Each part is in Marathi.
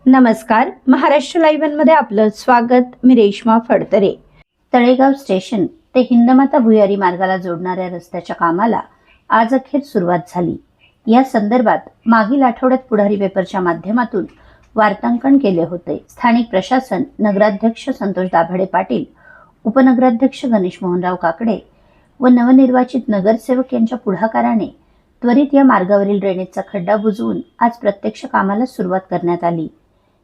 नमस्कार, महाराष्ट्र लाईव्ह मध्ये आपलं स्वागत। मी रेश्मा फडतरे। तळेगाव स्टेशन ते हिंदमाता भुयारी मार्गाला जोडणाऱ्या रस्त्याच्या कामाला आज अखेर सुरुवात झाली। या संदर्भात मागील आठवड्यात पुढारी पेपरच्या माध्यमातून वार्तांकन केले होते। स्थानिक प्रशासन, नगराध्यक्ष संतोष दाभाडे पाटील, उपनगराध्यक्ष गणेश मोहनराव काकडे व नवनिर्वाचित नगरसेवक यांच्या पुढाकाराने त्वरित या मार्गावरील ड्रेनेजचा खड्डा बुजवून आज प्रत्यक्ष कामाला सुरुवात करण्यात आली।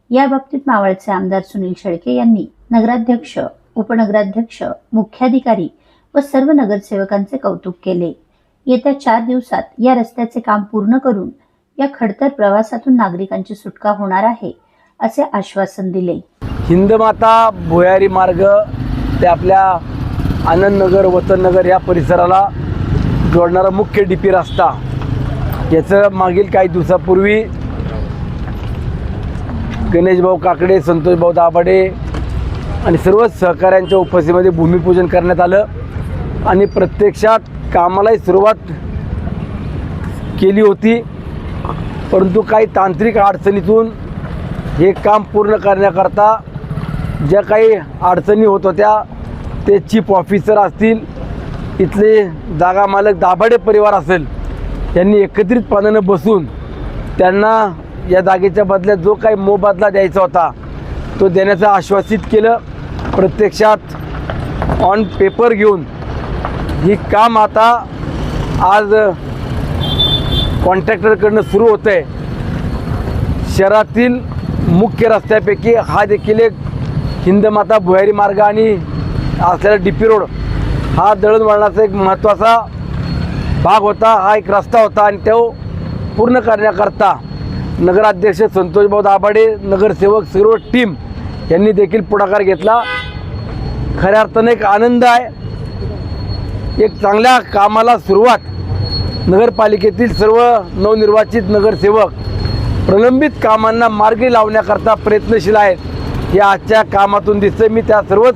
या बाबतीत मावळचे आमदार सुनील शेळके यांनी नगराध्यक्ष, उपनगराध्यक्ष, मुख्याधिकारी व सर्व नगरसेवकांचे कौतुक केले। येत्या 4 दिवसात या रस्त्याचे काम पूर्ण करून या खडतर प्रवासातून नागरिकांची सुटका होणार आहे असे आश्वासन दिले। हिंदमाता भुयारी मार्ग ते आपल्या आनंदनगर, वतननगर या परिसराला जोडणारा मुख्य डीपी रस्ता, याचं मागील काही दिवसापूर्वी गणेशभाऊ काकडे, संतोषभाऊ दाभाडे आणि सर्व सहकाऱ्यांच्या उपस्थितीमध्ये भूमिपूजन करण्यात आलं आणि प्रत्यक्षात कामालाही सुरुवात केली होती। परंतु काही तांत्रिक अडचणीतून हे काम पूर्ण करण्याकरता ज्या काही अडचणी होत होत्या ते चीफ ऑफिसर असतील, इथले जागा मालक दाभाडे परिवार असेल, यांनी एकत्रितपणाने बसून त्यांना या जागेच्या बदल्यात जो काही मोबदला द्यायचा होता तो देण्याचं आश्वासित केलं। प्रत्यक्षात ऑन पेपर घेऊन ही काम आता आज कॉन्ट्रॅक्टरकडनं सुरू होतं आहे। शहरातील मुख्य रस्त्यापैकी हा देखील एक हिंदमाता भुयारी मार्ग आणि असलेला डीपी रोड हा दळणवळणाचा एक महत्त्वाचा भाग होता, हा एक रस्ता होता आणि तो पूर्ण करण्याकरता नगराध्यक्ष संतोषभाऊ दाभाडे, नगरसेवक सर्व टीम यांनी देखील पुढाकार घेतला। खऱ्या अर्थाने एक आनंद आहे। एक चांगल्या कामाला सुरुवात नगरपालिकेतील सर्व नवनिर्वाचित नगरसेवक प्रलंबित कामांना मार्गी लावण्याकरता प्रयत्नशील आहेत। या आजच्या कामातून दिसतंय। मी त्या सर्वच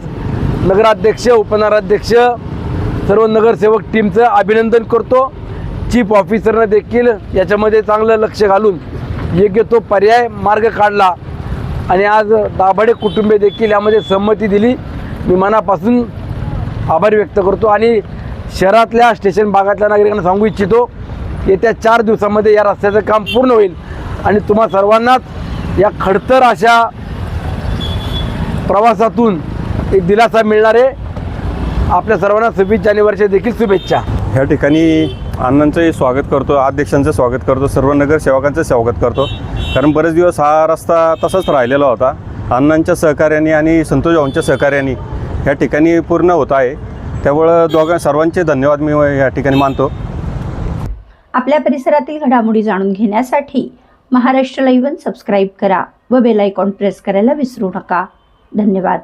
नगराध्यक्ष, उपनगराध्यक्ष, सर्व नगरसेवक टीमचं अभिनंदन करतो। चीफ ऑफिसरनं देखील याच्यामध्ये चांगलं लक्ष घालून योग्य तो पर्याय मार्ग काढला आणि आज दाभाडे कुटुंबीय देखील यामध्ये संमती दिली। मी मनापासून आभार व्यक्त करतो आणि शहरातल्या स्टेशन भागातल्या नागरिकांना सांगू इच्छितो, येत्या 4 दिवसामध्ये या रस्त्याचं काम पूर्ण होईल आणि तुम्हा सर्वांनाच या खडतर अशा प्रवासातून एक दिलासा मिळणार आहे। आपल्या सर्वांना 26 जानेवारीच्या देखील शुभेच्छा। ह्या ठिकाणी अण्णांचंही स्वागत करतो, अध्यक्षांचं स्वागत करतो, सर्व नगरसेवकांचं स्वागत करतो। कारण बरेच दिवस हा रस्ता तसाच राहिलेला होता। अण्णांच्या सहकार्याने आणि संतोषभाऊंच्या सहकार्याने ह्या ठिकाणी पूर्ण होत आहे। त्यामुळे सर्वांचे धन्यवाद मी या ठिकाणी मानतो। आपल्या परिसरातील घडामोडी जाणून घेण्यासाठी महाराष्ट्र लाईव्ह सबस्क्राईब करा व बेल आयकॉन प्रेस करायला विसरू नका। धन्यवाद।